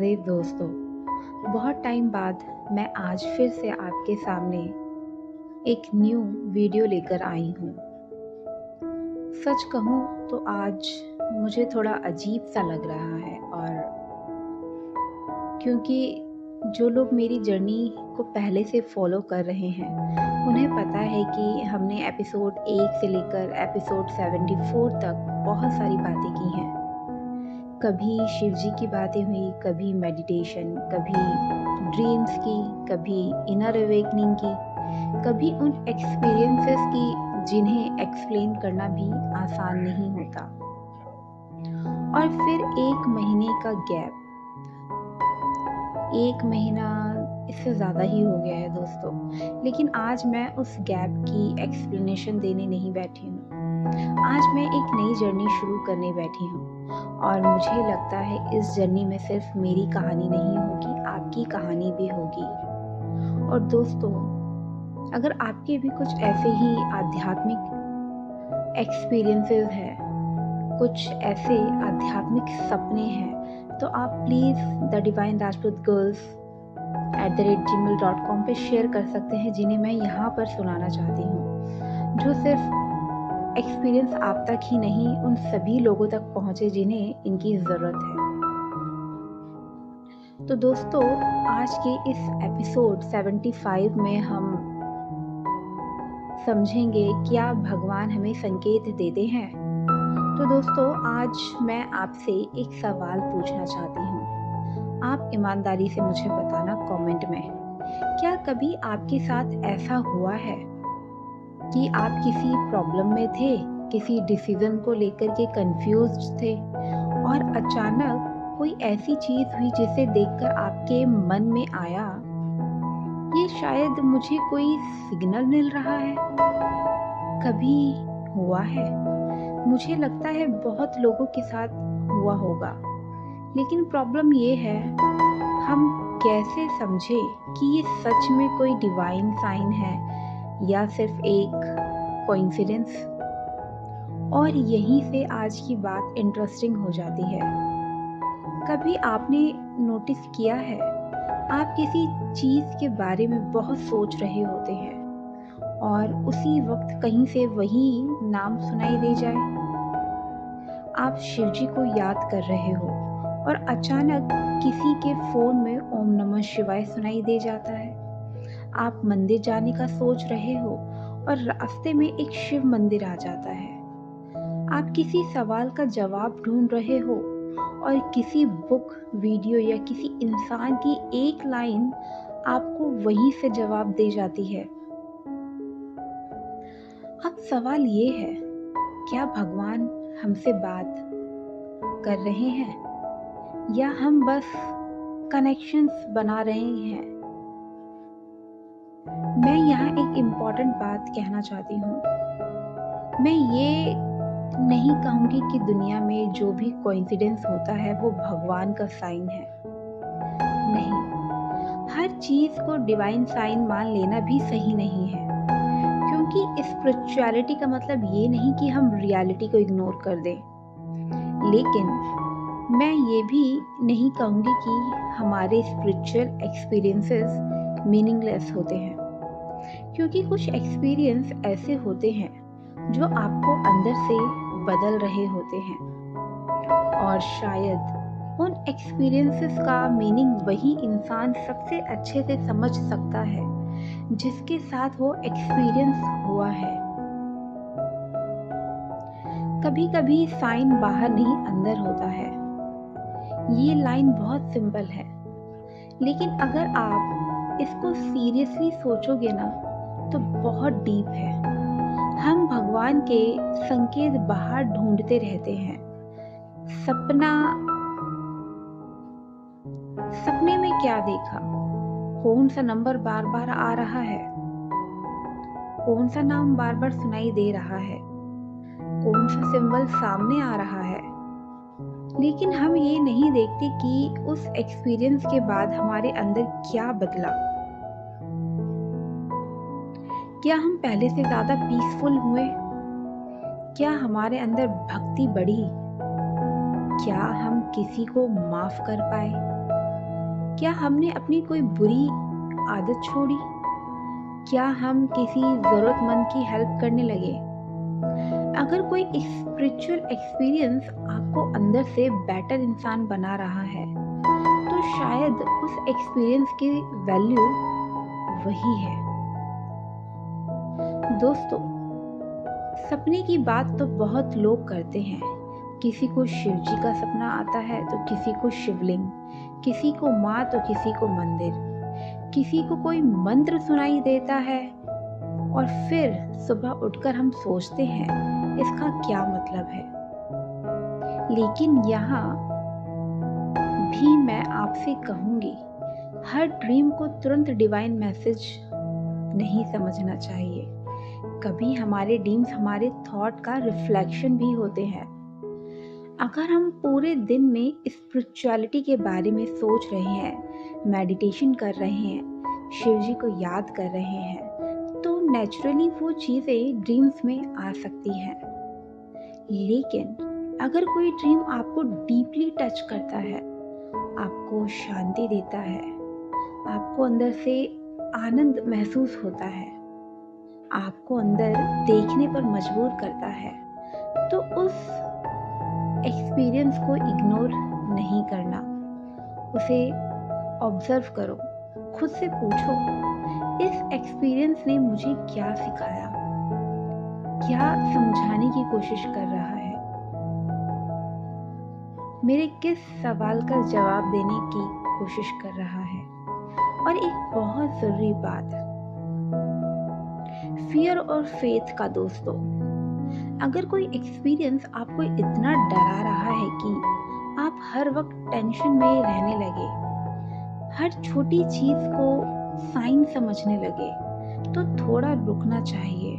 अरे दोस्तों, बहुत टाइम बाद मैं आज फिर से आपके सामने एक न्यू वीडियो लेकर आई हूँ। सच कहूँ तो आज मुझे थोड़ा अजीब सा लग रहा है, और क्योंकि जो लोग मेरी जर्नी को पहले से फॉलो कर रहे हैं, उन्हें पता है कि हमने एपिसोड 1 से लेकर एपिसोड 74 तक बहुत सारी बातें की हैं। कभी शिव जी की बातें हुई, कभी मेडिटेशन, कभी ड्रीम्स की, कभी इनर अवेकनिंग की, कभी उन एक्सपीरियंसेस की जिन्हें एक्सप्लेन करना भी आसान नहीं होता। और फिर 1 महीने का गैप, 1 महीना इससे ज़्यादा ही हो गया है दोस्तों। लेकिन आज मैं उस गैप की एक्सप्लेनेशन देने नहीं बैठी हूँ। आज मैं एक नई जर्नी शुरू करने बैठी हूँ, और मुझे लगता है इस जर्नी में सिर्फ मेरी कहानी नहीं होगी, आपकी कहानी भी होगी। और दोस्तों, अगर आपके भी कुछ ऐसे ही आध्यात्मिक एक्सपीरियंसेस हैं, कुछ ऐसे आध्यात्मिक सपने हैं, तो आप प्लीज़ thedivinerajputgirls@gmail.com पे शेयर कर सकते हैं, जिन्हें मैं यहाँ पर सुनाना चाहती हूँ। जो सिर्फ एक्सपीरियंस आप तक ही नहीं, उन सभी लोगों तक पहुँचे जिन्हें इनकी ज़रूरत है। तो दोस्तों, आज के इस एपिसोड 75 में हम समझेंगे क्या भगवान हमें संकेत देते हैं। तो दोस्तों, आज मैं आपसे एक सवाल पूछना चाहती हूँ। आप ईमानदारी से मुझे बताना कमेंट में, क्या कभी आपके साथ ऐसा हुआ है कि आप किसी प्रॉब्लम में थे, किसी डिसीजन को लेकर के कंफ्यूज्ड थे, और अचानक कोई ऐसी चीज़ हुई जिसे देखकर आपके मन में आया, ये शायद मुझे कोई सिग्नल मिल रहा है? कभी हुआ है? मुझे लगता है बहुत लोगों के साथ हुआ होगा। लेकिन प्रॉब्लम ये है, हम कैसे समझें कि ये सच में कोई डिवाइन साइन है या सिर्फ एक कोइंसिडेंस। और यहीं से आज की बात इंटरेस्टिंग हो जाती है। कभी आपने नोटिस किया है, आप किसी चीज़ के बारे में बहुत सोच रहे होते हैं, और उसी वक्त कहीं से वही नाम सुनाई दे जाए। आप शिव जी को याद कर रहे हो, और अचानक किसी के फ़ोन में ओम नमः शिवाय सुनाई दे जाता है। आप मंदिर जाने का सोच रहे हो, और रास्ते में एक शिव मंदिर आ जाता है। आप किसी सवाल का जवाब ढूंढ रहे हो, और किसी बुक, वीडियो या किसी इंसान की एक लाइन आपको वहीं से जवाब दे जाती है। अब सवाल ये है, क्या भगवान हमसे बात कर रहे हैं, या हम बस कनेक्शंस बना रहे हैं? मैं यहाँ एक इम्पॉर्टेंट बात कहना चाहती हूँ। मैं ये नहीं कहूँगी कि दुनिया में जो भी कोइंसिडेंस होता है वो भगवान का साइन है। नहीं, हर चीज़ को डिवाइन साइन मान लेना भी सही नहीं है, क्योंकि स्पिरिचुअलिटी का मतलब ये नहीं कि हम रियलिटी को इग्नोर कर दें। लेकिन मैं ये भी नहीं कहूँगी कि हमारे स्पिरिचुअल एक्सपीरियंसेस मीनिंगलेस होते हैं, क्योंकि कुछ एक्सपीरियंस ऐसे होते हैं जो आपको अंदर से बदल रहे होते हैं, और शायद उन एक्सपीरियंसेस का मीनिंग वही इंसान सबसे अच्छे से समझ सकता है जिसके साथ वो एक्सपीरियंस हुआ है। कभी कभी साइन बाहर नहीं अंदर होता है। ये लाइन बहुत सिंपल है, लेकिन अगर आप इसको सीरियसली सोचोगे ना, तो बहुत डीप है। हम भगवान के संकेत बाहर ढूंढते रहते हैं। सपने में क्या देखा? कौन सा नंबर बार बार आ रहा है? कौन सा नाम बार बार सुनाई दे रहा है? कौन सा सिंबल सामने आ रहा है? लेकिन हम ये नहीं देखते कि उस एक्सपीरियंस के बाद हमारे अंदर क्या बदला। क्या हम पहले से ज़्यादा पीसफुल हुए? क्या हमारे अंदर भक्ति बढ़ी? क्या हम किसी को माफ कर पाए? क्या हमने अपनी कोई बुरी आदत छोड़ी? क्या हम किसी ज़रूरतमंद की हेल्प करने लगे? अगर कोई स्पिरिचुअल एक्सपीरियंस आपको अंदर से बेटर इंसान बना रहा है, तो शायद उस एक्सपीरियंस की वैल्यू वही है। दोस्तों, सपने की बात तो बहुत लोग करते हैं। किसी को शिव जी का सपना आता है तो किसी को शिवलिंग, किसी को माँ तो किसी को मंदिर, किसी को कोई मंत्र सुनाई देता है और फिर सुबह उठकर हम सोचते हैं इसका क्या मतलब है। लेकिन यहाँ भी मैं आपसे कहूँगी, हर ड्रीम को तुरंत डिवाइन मैसेज नहीं समझना चाहिए। कभी हमारे ड्रीम्स हमारे थॉट का रिफ्लेक्शन भी होते हैं। अगर हम पूरे दिन में स्पिरिचुअलिटी के बारे में सोच रहे हैं, मेडिटेशन कर रहे हैं, शिव जी को याद कर रहे हैं, तो नेचुरली वो चीज़ें ड्रीम्स में आ सकती हैं। लेकिन अगर कोई ड्रीम आपको डीपली टच करता है, आपको शांति देता है, आपको अंदर से आनंद महसूस होता है, आपको अंदर देखने पर मजबूर करता है, तो उस एक्सपीरियंस को इग्नोर नहीं करना, उसे ऑब्जर्व करो, खुद से पूछो, इस एक्सपीरियंस ने मुझे क्या सिखाया, क्या समझाने की कोशिश कर रहा है, मेरे किस सवाल का जवाब देने की कोशिश कर रहा है। और एक बहुत ज़रूरी बात, फियर और फेथ का दोस्तों, अगर कोई एक्सपीरियंस आपको इतना डरा रहा है कि आप हर वक्त टेंशन में रहने लगे, हर छोटी चीज़ को साइन समझने लगे, तो थोड़ा रुकना चाहिए।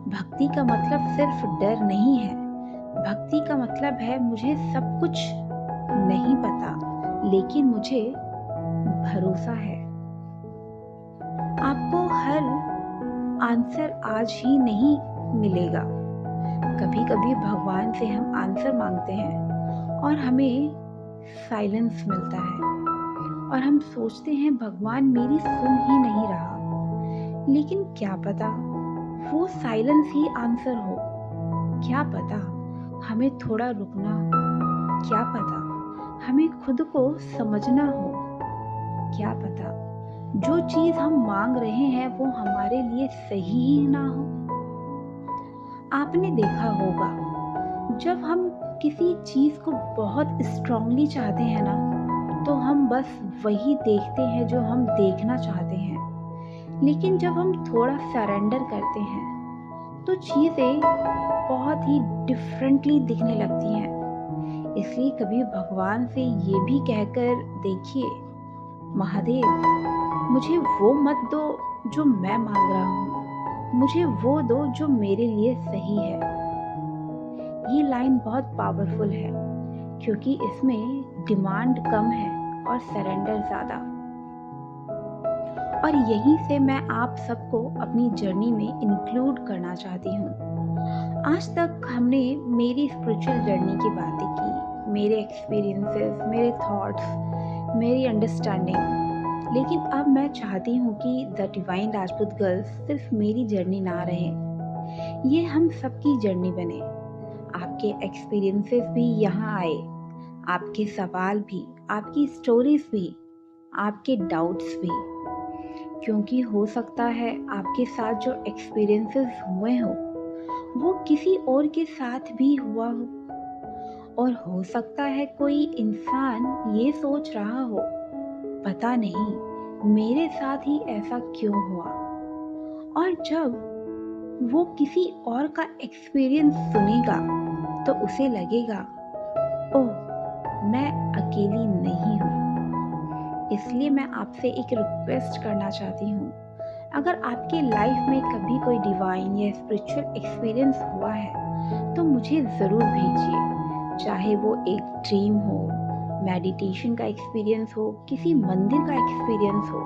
भक्ति का मतलब सिर्फ डर नहीं है। भक्ति का मतलब है मुझे सब कुछ नहीं पता, लेकिन मुझे भरोसा है। आपको हर आंसर आज ही नहीं मिलेगा। कभी कभी भगवान से हम आंसर मांगते हैं और हमें साइलेंस मिलता है और हम सोचते हैं भगवान मेरी सुन ही नहीं रहा। लेकिन क्या पता वो साइलेंस ही आंसर हो। क्या पता हमें थोड़ा रुकना, क्या पता हमें खुद को समझना हो, क्या पता जो चीज हम मांग रहे हैं वो हमारे लिए सही ही ना हो। आपने देखा होगा, जब हम किसी चीज को बहुत स्ट्रांगली चाहते हैं ना, तो हम बस वही देखते हैं जो हम देखना चाहते हैं। लेकिन जब हम थोड़ा सरेंडर करते हैं तो चीजें बहुत ही डिफरेंटली दिखने लगती हैं। इसलिए कभी भगवान से ये भी कहकर देखिए, महादेव मुझे वो मत दो जो मैं मांग रहा हूँ, मुझे वो दो जो मेरे लिए सही है। ये लाइन बहुत पावरफुल है क्योंकि इसमें डिमांड कम है और सरेंडर ज़्यादा। और यहीं से मैं आप सबको अपनी जर्नी में इंक्लूड करना चाहती हूँ। आज तक हमने मेरी स्पिरिचुअल जर्नी की बातें की, मेरे एक्सपीरियंसेस, मेरे थॉट्स, मेरी अंडरस्टैंडिंग। लेकिन अब मैं चाहती हूँ कि द डिवाइन राजपूत गर्ल्स सिर्फ मेरी जर्नी ना रहे, ये हम सबकी जर्नी बने। आपके एक्सपीरियंसेस भी यहाँ आए, आपके सवाल भी, आपकी स्टोरीज भी, आपके डाउट्स भी। क्योंकि हो सकता है आपके साथ जो एक्सपीरियंसेस हुए हो वो किसी और के साथ भी हुआ हो, और हो सकता है कोई इंसान ये सोच रहा हो, पता नहीं मेरे साथ ही ऐसा क्यों हुआ। और जब वो किसी और का एक्सपीरियंस सुनेगा तो उसे लगेगा, ओह मैं अकेली नहीं हूँ। इसलिए मैं आपसे एक रिक्वेस्ट करना चाहती हूँ, अगर आपके लाइफ में कभी कोई डिवाइन या स्पिरिचुअल एक्सपीरियंस हुआ है तो मुझे ज़रूर भेजिए। चाहे वो एक ड्रीम हो, मेडिटेशन का एक्सपीरियंस हो, किसी मंदिर का एक्सपीरियंस हो,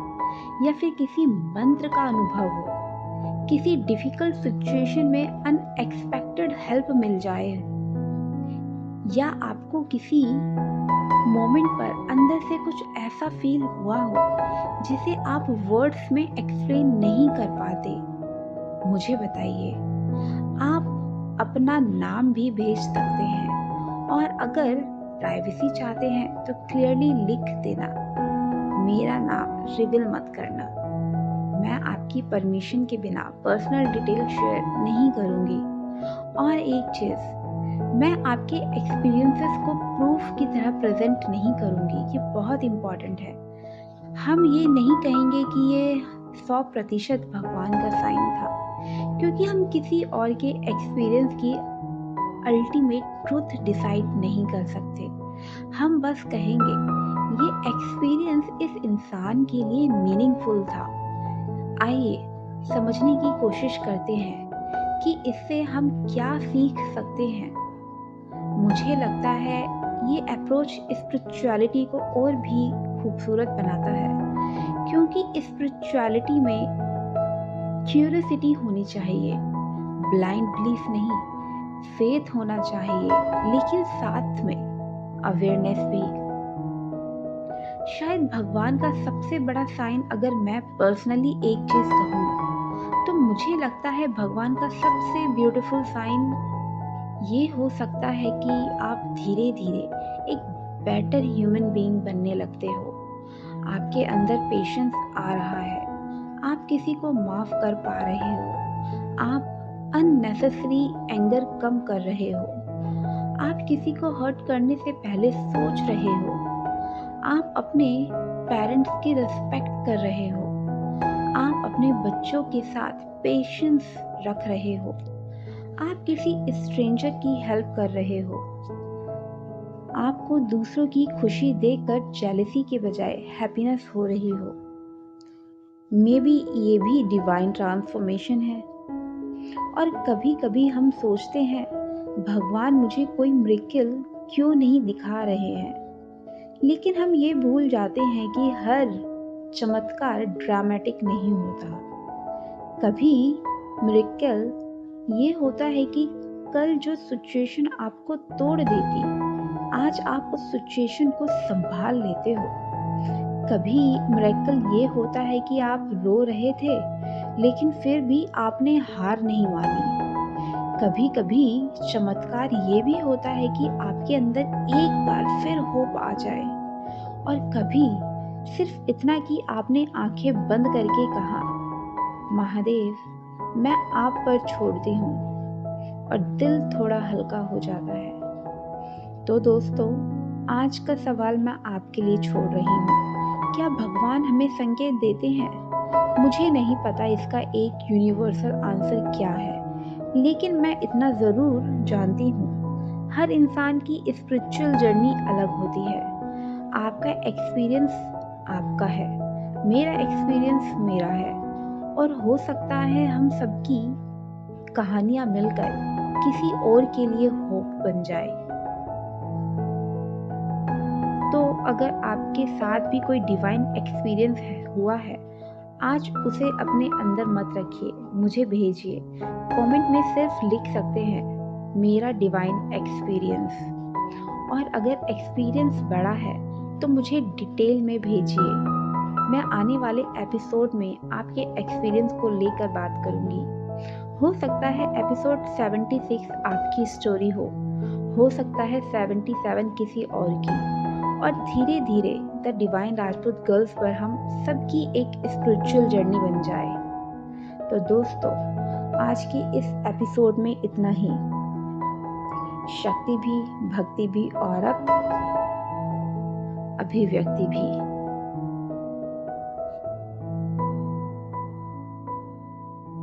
या फिर किसी मंत्र का अनुभव हो, किसी डिफ़िकल्ट सिचुएशन में अनएक्सपेक्टेड हेल्प मिल जाए, या आपको किसी मोमेंट पर अंदर से कुछ ऐसा फील हुआ हो जिसे आप वर्ड्स में एक्सप्लेन नहीं कर पाते, मुझे बताइए। आप अपना नाम भी भेज सकते हैं और अगर प्राइवेसी चाहते हैं तो क्लियरली लिख देना, मेरा नाम रिवील मत करना। मैं आपकी परमिशन के बिना पर्सनल डिटेल शेयर नहीं करूंगी। और एक चीज़, मैं आपके एक्सपीरियंसेस को प्रूफ की तरह प्रेजेंट नहीं करूंगी, ये बहुत इम्पॉर्टेंट है। हम ये नहीं कहेंगे कि ये 100% भगवान का साइन था, क्योंकि हम किसी और के एक्सपीरियंस की अल्टीमेट ट्रूथ डिसाइड नहीं कर सकते। हम बस कहेंगे ये एक्सपीरियंस इस इंसान के लिए मीनिंगफुल था। आइए समझने की कोशिश करते हैं कि इससे हम क्या सीख सकते हैं। मुझे लगता है ये अप्रोच स्पिरिचुअलिटी को और भी खूबसूरत बनाता है, क्योंकि स्पिरिचुअलिटी में क्यूरियोसिटी होनी चाहिए, ब्लाइंड बिलीफ नहीं। फेथ होना चाहिए, लेकिन साथ में अवेयरनेस भी। शायद भगवान का सबसे बड़ा साइन, अगर मैं पर्सनली एक चीज कहूँ तो मुझे लगता है भगवान का सबसे ब्यूटीफुल साइन ये हो सकता है कि आप धीरे धीरे एक बेटर ह्यूमन बीइंग बनने लगते हो। आपके अंदर पेशेंस आ रहा है, आप किसी को माफ कर पा रहे हो, आप अननेसेसरी एंगर कम कर रहे हो, आप किसी को हर्ट करने से पहले सोच रहे हो, आप अपने पेरेंट्स की रिस्पेक्ट कर रहे हो, आप अपने बच्चों के साथ पेशेंस रख रहे हो, आप किसी स्ट्रेंजर की हेल्प कर रहे हो, आपको दूसरों की खुशी देखकर जेलसी के बजाय हैप्पीनेस हो रही हो। मे बी ये भी डिवाइन ट्रांसफॉर्मेशन है। और कभी कभी हम सोचते हैं भगवान मुझे कोई मिरेकल क्यों नहीं दिखा रहे हैं, लेकिन हम ये भूल जाते हैं कि हर चमत्कार ड्रामेटिक नहीं होता। कभी मिरेकल ये होता है कि कल जो सिचुएशन आपको तोड़ देती, आज आप उस सिचुएशन को संभाल लेते हो। कभी मिरेकल ये होता है कि आप रो रहे थे लेकिन फिर भी आपने हार नहीं मानी। कभी कभी चमत्कार ये भी होता है कि आपके अंदर एक बार फिर होप आ जाए, और कभी सिर्फ इतना कि आपने आंखें बंद करके कहा, महादेव मैं आप पर छोड़ती हूँ, और दिल थोड़ा हल्का हो जाता है। तो दोस्तों, आज का सवाल मैं आपके लिए छोड़ रही हूँ। क्या भगवान हमें संकेत देते हैं? मुझे नहीं पता इसका एक यूनिवर्सल आंसर क्या है, लेकिन मैं इतना ज़रूर जानती हूँ, हर इंसान की स्पिरिचुअल जर्नी अलग होती है। आपका एक्सपीरियंस आपका है, मेरा एक्सपीरियंस मेरा है, और हो सकता है हम सबकी कहानियाँ मिलकर किसी और के लिए होप बन जाए। तो अगर आपके साथ भी कोई डिवाइन एक्सपीरियंस हुआ है, आज उसे अपने अंदर मत रखिए, मुझे भेजिए। कमेंट में सिर्फ लिख सकते हैं मेरा डिवाइन एक्सपीरियंस। और अगर एक्सपीरियंस बड़ा है तो मुझे डिटेल में भेजिए। मैं आने वाले एपिसोड में आपके एक्सपीरियंस को लेकर बात करूंगी। हो सकता है एपिसोड 76 आपकी स्टोरी हो सकता है 77 किसी और की, और धीरे धीरे द डिवाइन राजपूत गर्ल्स पर हम सबकी एक स्पिरिचुअल जर्नी बन जाए। तो दोस्तों, आज की इस एपिसोड में इतना ही। शक्ति भी, भक्ति भी और अब अभिव्यक्ति भी।